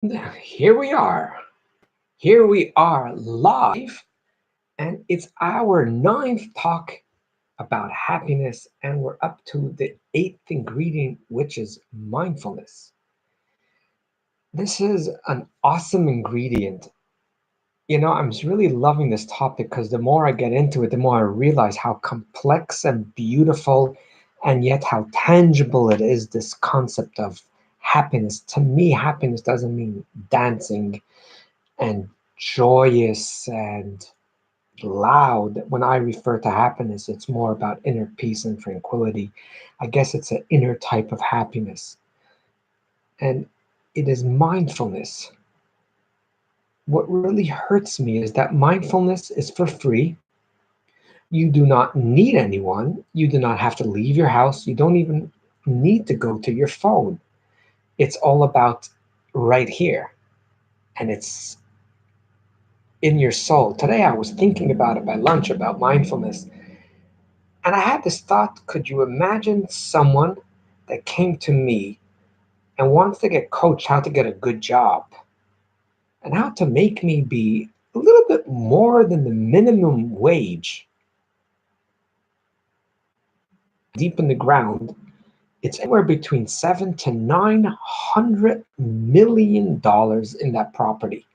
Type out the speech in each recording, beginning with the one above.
Here we are. Here we are live, and it's our ninth talk about happiness, and we're up to the eighth ingredient, which is mindfulness. This is an awesome ingredient. I'm just really loving this topic because the more I get into it, the more I realize how complex and beautiful, and yet how tangible it is, this concept of happiness. To me, happiness doesn't mean dancing and joyous and loud. When I refer to happiness, it's more about inner peace and tranquility. I guess it's an inner type of happiness. And it is mindfulness. What really hurts me is that mindfulness is for free. You do not need anyone. You do not have to leave your house. You don't even need to go to your phone. It's all about right here. And it's in your soul. Today I was thinking about it by lunch about mindfulness. And I had this thought, could you imagine someone that came to me and wants to get coached how to get a good job and how to make me be a little bit more than the minimum wage deep in the ground? It's anywhere between $7 to $900 million in that property.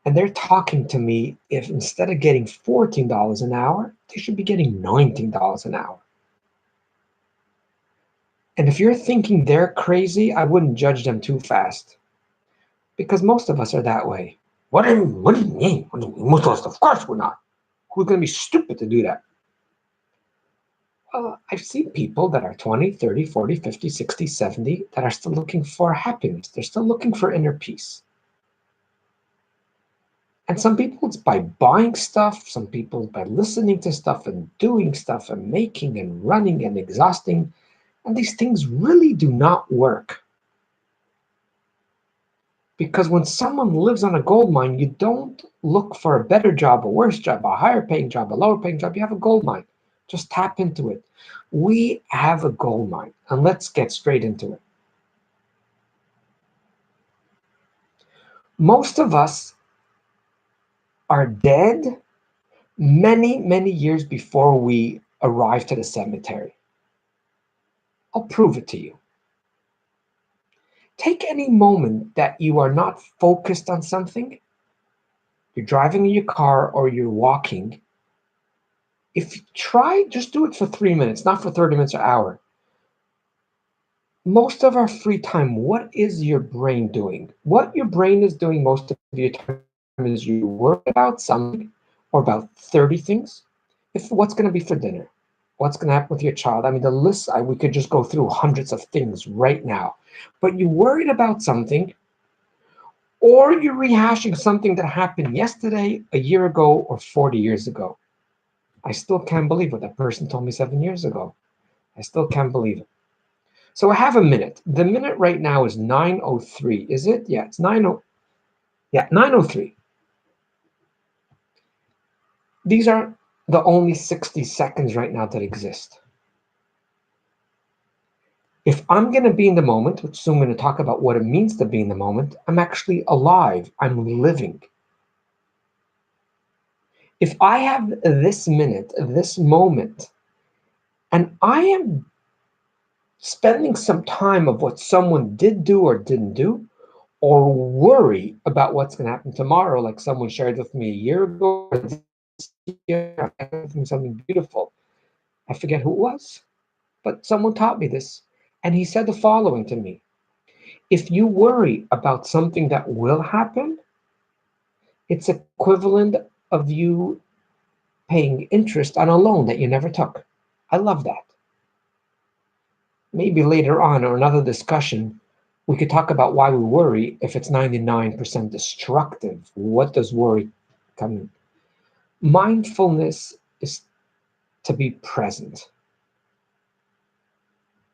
And they're talking to me if instead of getting $14 an hour, they should be getting $19 an hour. And if you're thinking they're crazy, I wouldn't judge them too fast because most of us are that way. What do you mean? What do you mean? Most of us, of course, we're not. Who's going to be stupid to do that? Well, I've seen people that are 20, 30, 40, 50, 60, 70 that are still looking for happiness. They're still looking for inner peace. And some people it's by buying stuff, some people by listening to stuff and doing stuff and making and running and exhausting. And these things really do not work. Because when someone lives on a gold mine, you don't look for a better job, a worse job, a higher paying job, a lower paying job. You have a gold mine. Just tap into it. We have a gold mine, and let's get straight into it. Most of us are dead many, many years before we arrive to the cemetery. I'll prove it to you. Take any moment that you are not focused on something. You're driving in your car or you're walking. If you try, just do it for 3 minutes, not for 30 minutes or an hour. Most of our free time, what is your brain doing? What your brain is doing most of your time is you worry about something or about 30 things. If what's going to be for dinner, what's going to happen with your child. I mean, the list, we could just go through hundreds of things right now. But you're worried about something, or you're rehashing something that happened yesterday, a year ago, or 40 years ago. I still can't believe what that person told me 7 years ago. I still can't believe it. So I have a minute. The minute right now is 9:03. Is it? Yeah, it's 90. Yeah, 9:03. These are the only 60 seconds right now that exist. If I'm going to be in the moment, which soon I'm going to talk about what it means to be in the moment, I'm actually alive. I'm living. If I have this minute, this moment, and I am spending some time of what someone did do or didn't do, or worry about what's going to happen tomorrow, like someone shared with me a year ago, or this year, something beautiful. I forget who it was, but someone taught me this. And he said the following to me: if you worry about something that will happen, it's equivalent of you paying interest on a loan that you never took. I love that. Maybe later on or another discussion, we could talk about why we worry if it's 99% destructive. What does worry come in? Mindfulness is to be present.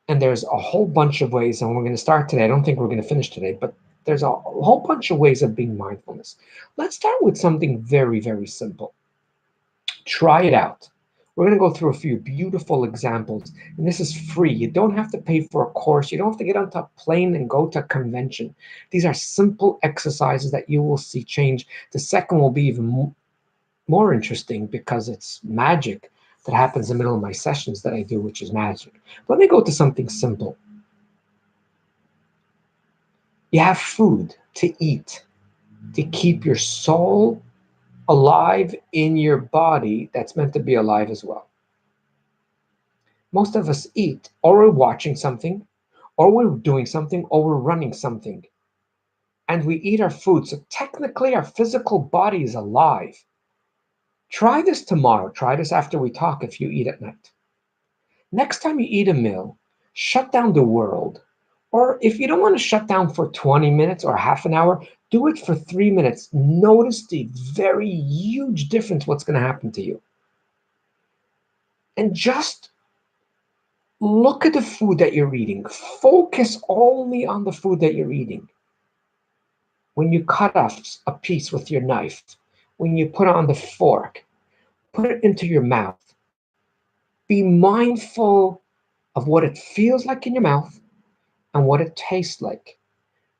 And there's a whole bunch of ways, and we're going to start today. I don't think we're going to finish today, but there's a whole bunch of ways of being mindfulness. Let's start with something very, very simple. Try it out. We're going to go through a few beautiful examples, and this is free. You don't have to pay for a course. You don't have to get onto a plane and go to a convention. These are simple exercises that you will see change. The second will be even more interesting because it's magic that happens in the middle of my sessions that I do, which is magic. Let me go to something simple. You have food to eat to keep your soul alive in your body that's meant to be alive as well. Most of us eat, or we're watching something, or we're doing something, or we're running something. And we eat our food. So technically, our physical body is alive. Try this tomorrow. Try this after we talk if you eat at night. Next time you eat a meal, shut down the world. Or if you don't want to shut down for 20 minutes or half an hour, do it for 3 minutes. Notice the very huge difference what's going to happen to you. And just look at the food that you're eating. Focus only on the food that you're eating. When you cut off a piece with your knife, when you put on the fork, put it into your mouth. Be mindful of what it feels like in your mouth and what it tastes like.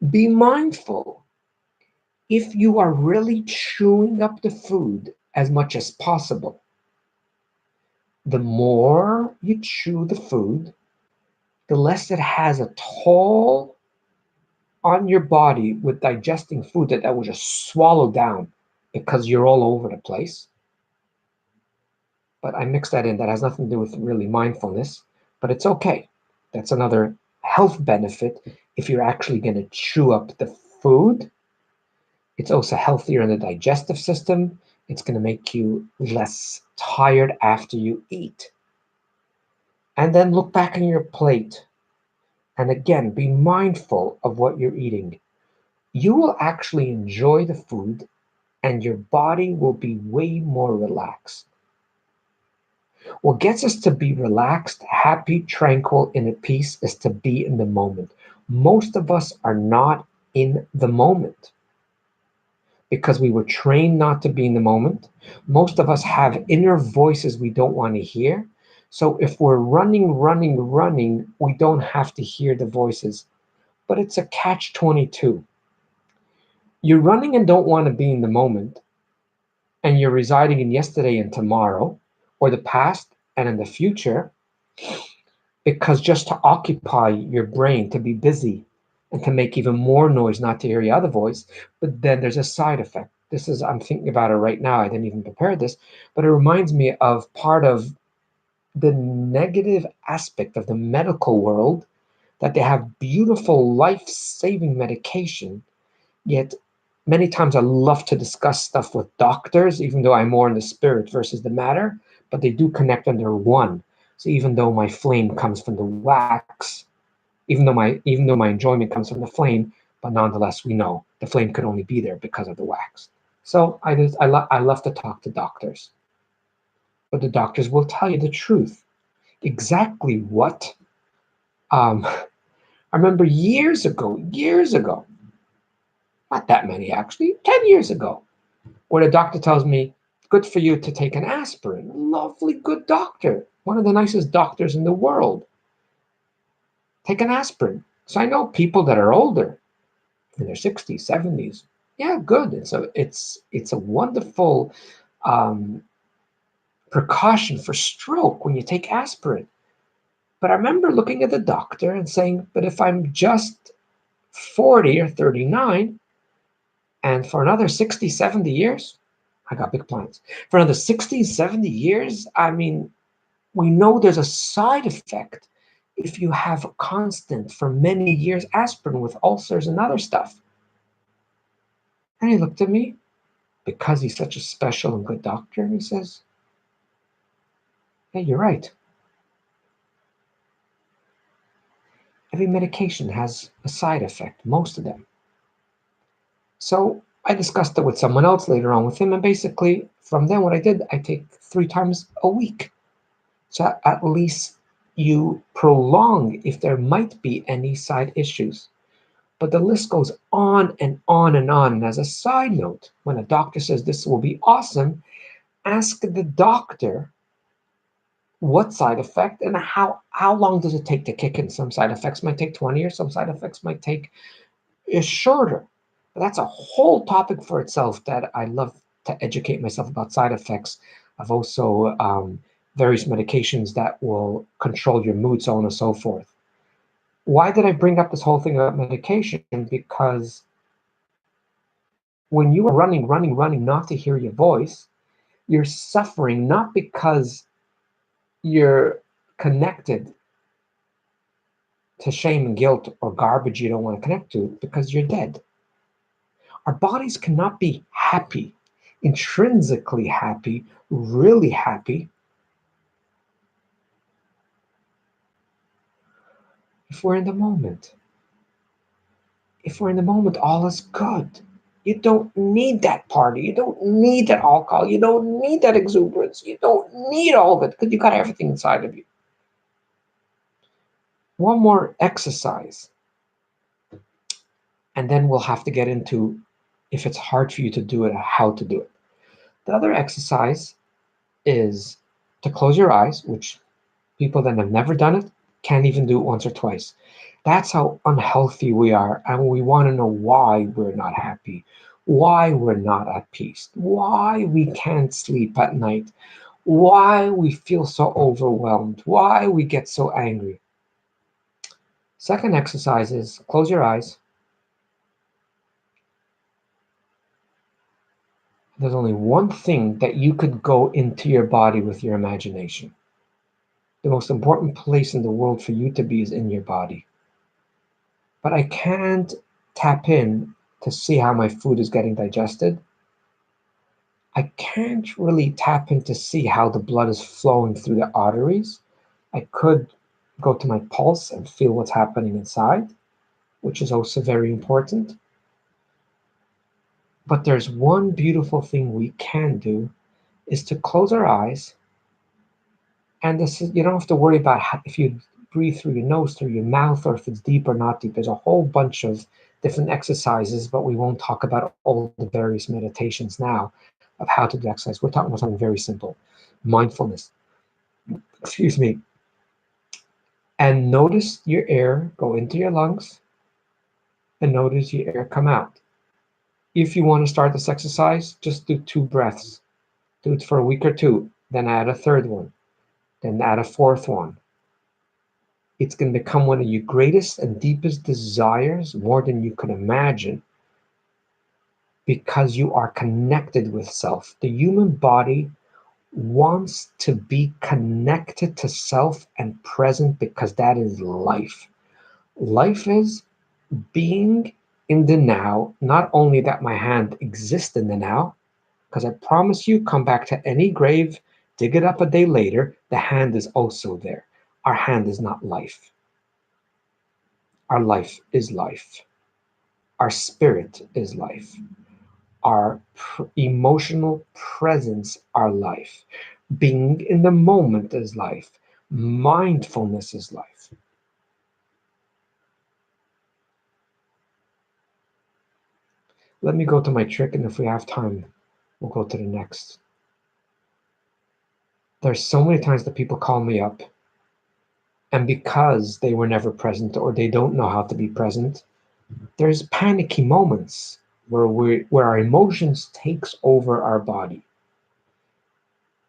Be mindful if you are really chewing up the food as much as possible. The more you chew the food, the less it has a toll on your body with digesting food that will just swallow down because you're all over the place. But I mix that in. That has nothing to do with really mindfulness, but it's okay. That's another health benefit. If you're actually going to chew up the food, it's also healthier in the digestive system. It's going to make you less tired after you eat. And then look back on your plate. And again, be mindful of what you're eating. You will actually enjoy the food and your body will be way more relaxed. What gets us to be relaxed, happy, tranquil, and at peace is to be in the moment. Most of us are not in the moment because we were trained not to be in the moment. Most of us have inner voices we don't want to hear. So if we're running, we don't have to hear the voices. But it's a catch-22. You're running and don't want to be in the moment, and you're residing in yesterday and tomorrow, or the past and in the future, because just to occupy your brain, to be busy, and to make even more noise, not to hear your other voice. But then there's a side effect. I'm thinking about it right now. I didn't even prepare this, but it reminds me of part of the negative aspect of the medical world that they have beautiful life-saving medication. Yet many times I love to discuss stuff with doctors, even though I'm more in the spirit versus the matter, but they do connect under one. So even though my flame comes from the wax, even though my enjoyment comes from the flame, but nonetheless we know the flame could only be there because of the wax. So I love to talk to doctors, but the doctors will tell you the truth, exactly what. I remember years ago, not that many actually, 10 years ago, where the doctor tells me, good for you to take an aspirin. Lovely, good doctor. One of the nicest doctors in the world. Take an aspirin. So I know people that are older, in their 60s, 70s. Yeah, good. It's a wonderful precaution for stroke when you take aspirin. But I remember looking at the doctor and saying, but if I'm just 40 or 39, and for another 60, 70 years, I got big plans. For another 60, 70 years, I mean, we know there's a side effect if you have constant for many years aspirin with ulcers and other stuff. And he looked at me because he's such a special and good doctor. And he says, hey, you're right. Every medication has a side effect, most of them. So I discussed it with someone else later on with him. And basically, from then, what I did, I take 3 times a week. So at least you prolong if there might be any side issues. But the list goes on and on and on. And as a side note, when a doctor says this will be awesome, ask the doctor what side effect, and how long does it take to kick in. Some side effects might take 20 years, some side effects might take is shorter. But that's a whole topic for itself that I love to educate myself about side effects of also various medications that will control your mood, so on and so forth. Why did I bring up this whole thing about medication? Because when you are running not to hear your voice, you're suffering not because you're connected to shame and guilt or garbage you don't want to connect to, because you're dead. Our bodies cannot be happy, intrinsically happy, really happy, if we're in the moment. If we're in the moment, all is good. You don't need that party. You don't need that alcohol. You don't need that exuberance. You don't need all of it because you got everything inside of you. One more exercise, and then we'll have to get into, if it's hard for you to do it, how to do it. The other exercise is to close your eyes, which people that have never done it can't even do it once or twice. That's how unhealthy we are, and we want to know why we're not happy, why we're not at peace, why we can't sleep at night, why we feel so overwhelmed, why we get so angry. Second exercise is close your eyes. There's only one thing that you could go into your body with your imagination. The most important place in the world for you to be is in your body. But I can't tap in to see how my food is getting digested. I can't really tap in to see how the blood is flowing through the arteries. I could go to my pulse and feel what's happening inside, which is also very important. But there's one beautiful thing we can do, is to close our eyes. And this is, you don't have to worry about if you breathe through your nose, through your mouth, or if it's deep or not deep. There's a whole bunch of different exercises, but we won't talk about all the various meditations now of how to do exercise. We're talking about something very simple, mindfulness. Excuse me. And notice your air go into your lungs, and notice your air come out. If you want to start this exercise, just do 2 breaths. Do it for a week or two, then add a third one, then add a fourth one. It's going to become one of your greatest and deepest desires, more than you can imagine, because you are connected with self. The human body wants to be connected to self and present, because that is life. Life is being in the now, not only that my hand exists in the now, because I promise you, come back to any grave, dig it up a day later, the hand is also there. Our hand is not life. Our life is life. Our spirit is life. Our emotional presence are life. Being in the moment is life. Mindfulness is life. Let me go to my trick, and if we have time, we'll go to the next. There's so many times that people call me up, and because they were never present or they don't know how to be present, there's panicky moments where our emotions takes over our body,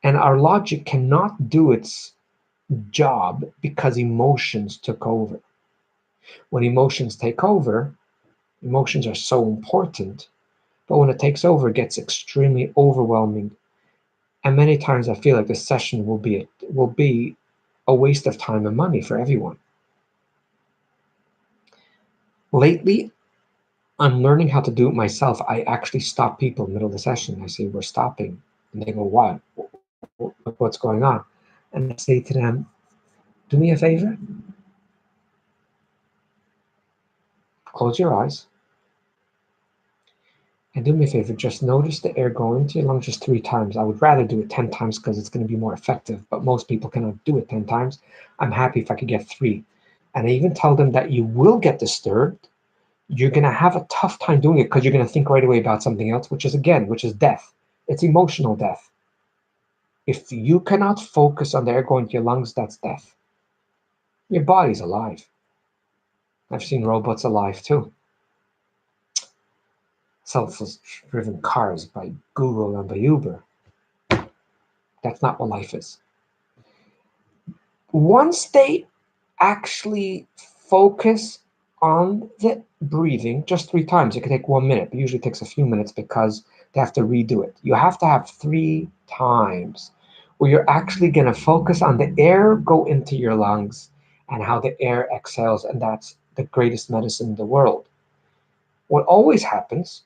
and our logic cannot do its job because emotions took over. When emotions take over, emotions are so important, but when it takes over, it gets extremely overwhelming. And many times I feel like the session will be a waste of time and money for everyone. Lately, I'm learning how to do it myself. I actually stop people in the middle of the session. I say, "We're stopping." And they go, "What? What's going on?" And I say to them, "Do me a favor, close your eyes, and do me a favor, just notice the air go into your lungs just 3 times. I would rather do it 10 times because it's going to be more effective, but most people cannot do it 10 times. I'm happy if I could get 3." And I even tell them that you will get disturbed. You're going to have a tough time doing it because you're going to think right away about something else, which is death. It's emotional death. If you cannot focus on the air going to your lungs, that's death. Your body's alive. I've seen robots alive too. Self-driven cars by Google and by Uber. That's not what life is. Once they actually focus on the breathing just 3 times, it can take 1 minute, but usually takes a few minutes because they have to redo it. You have to have 3 times where you're actually going to focus on the air go into your lungs and how the air exhales, and that's the greatest medicine in the world. What always happens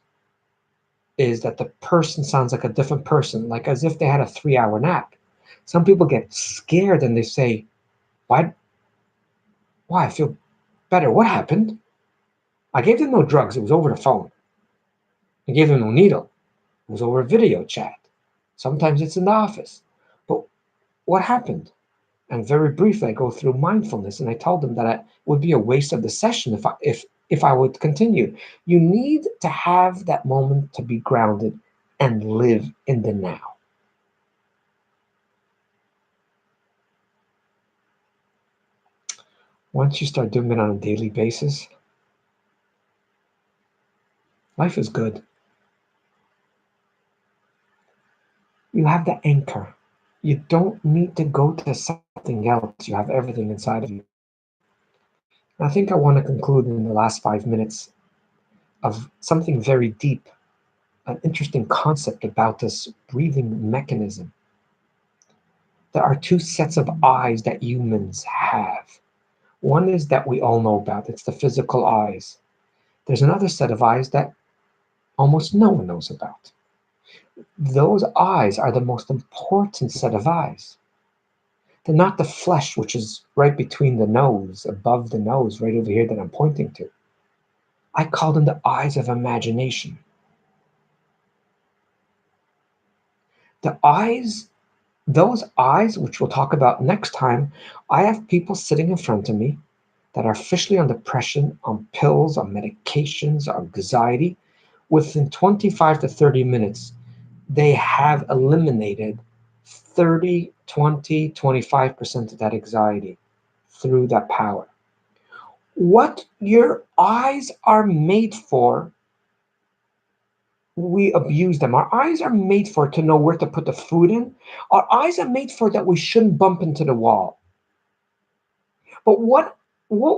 is that the person sounds like a different person, like as if they had a 3 hour nap. Some people get scared and they say, why, why I feel better? What happened? I gave them no drugs. It was over the phone. I gave them no needle. It was over video chat. Sometimes it's in the office. But what happened? And very briefly, I go through mindfulness, and I told them that it would be a waste of the session if I would continue. You need to have that moment to be grounded and live in the now. Once you start doing it on a daily basis, life is good. You have the anchor. You don't need to go to something else. You have everything inside of you. And I think I want to conclude in the last 5 minutes of something very deep, an interesting concept about this breathing mechanism. There are two sets of eyes that humans have. One is that we all know about, it's the physical eyes. There's another set of eyes that almost no one knows about. Those eyes are the most important set of eyes. They're not the flesh, which is right between the nose, above the nose, right over here that I'm pointing to. I call them the eyes of imagination. The eyes, those eyes, which we'll talk about next time, I have people sitting in front of me that are officially on depression, on pills, on medications, on anxiety. Within 25 to 30 minutes, they have eliminated 30, 20, 25% of that anxiety through that power. What your eyes are made for, we abuse them. Our eyes are made for to know where to put the food in. Our eyes are made for that we shouldn't bump into the wall. But what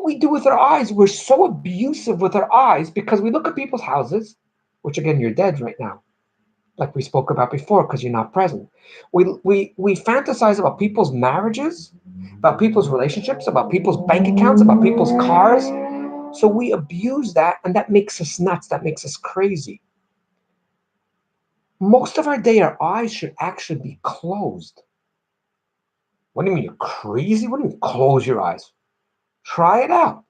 we do with our eyes, we're so abusive with our eyes because we look at people's houses, which again, you're dead right now, like we spoke about before, because you're not present. We fantasize about people's marriages, about people's relationships, about people's bank accounts, about people's cars. So we abuse that, and that makes us nuts. That makes us crazy. Most of our day, our eyes should actually be closed. What do you mean you're crazy? What do you mean close your eyes? Try it out.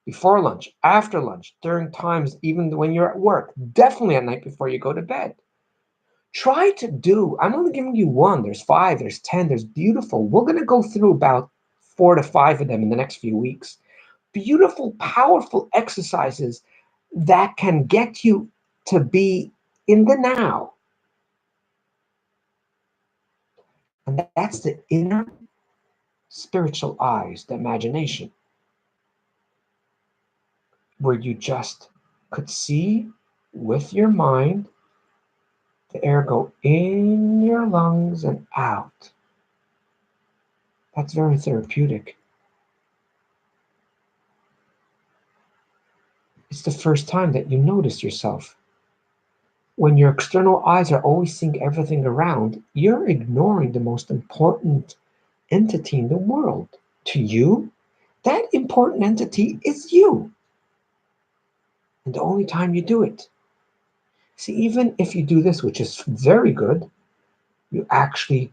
Before lunch, after lunch, during times, even when you're at work, definitely at night before you go to bed. Try to do, I'm only giving you one, there's five, there's 10, there's beautiful. We're going to go through about 4 to 5 of them in the next few weeks. Beautiful, powerful exercises that can get you to be in the now. And that's the inner spiritual eyes, the imagination, where you just could see with your mind the air go in your lungs and out. That's very therapeutic. It's the first time that you notice yourself. When your external eyes are always seeing everything around, you're ignoring the most important entity in the world. To you, that important entity is you. And the only time you do it. See, even if you do this, which is very good, you actually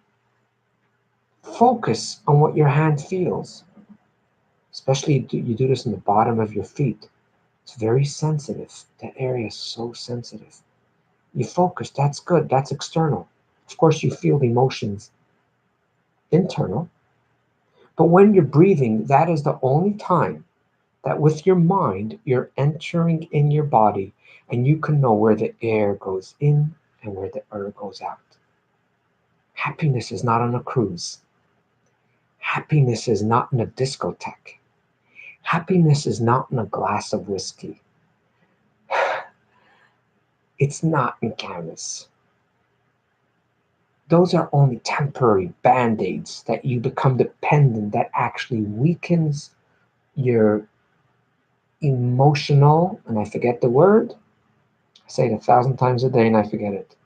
focus on what your hand feels. Especially you do this in the bottom of your feet. It's very sensitive. That area is so sensitive. You focus, that's good, that's external. Of course, you feel the emotions internal. But when you're breathing, that is the only time that with your mind, you're entering in your body and you can know where the air goes in and where the air goes out. Happiness is not on a cruise. Happiness is not in a discotheque. Happiness is not in a glass of whiskey. It's not in Canvas. Those are only temporary band-aids that you become dependent, that actually weakens your emotional, and I forget the word. I say it 1,000 times a day and I forget it.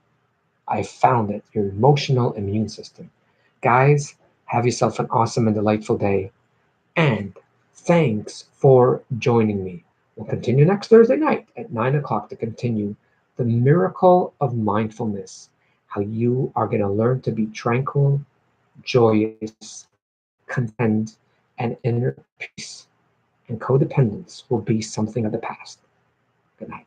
I found it, your emotional immune system. Guys, have yourself an awesome and delightful day. And thanks for joining me. We'll continue next Thursday night at 9 o'clock to continue the miracle of mindfulness, how you are going to learn to be tranquil, joyous, content, and inner peace. And codependence will be something of the past. Good night.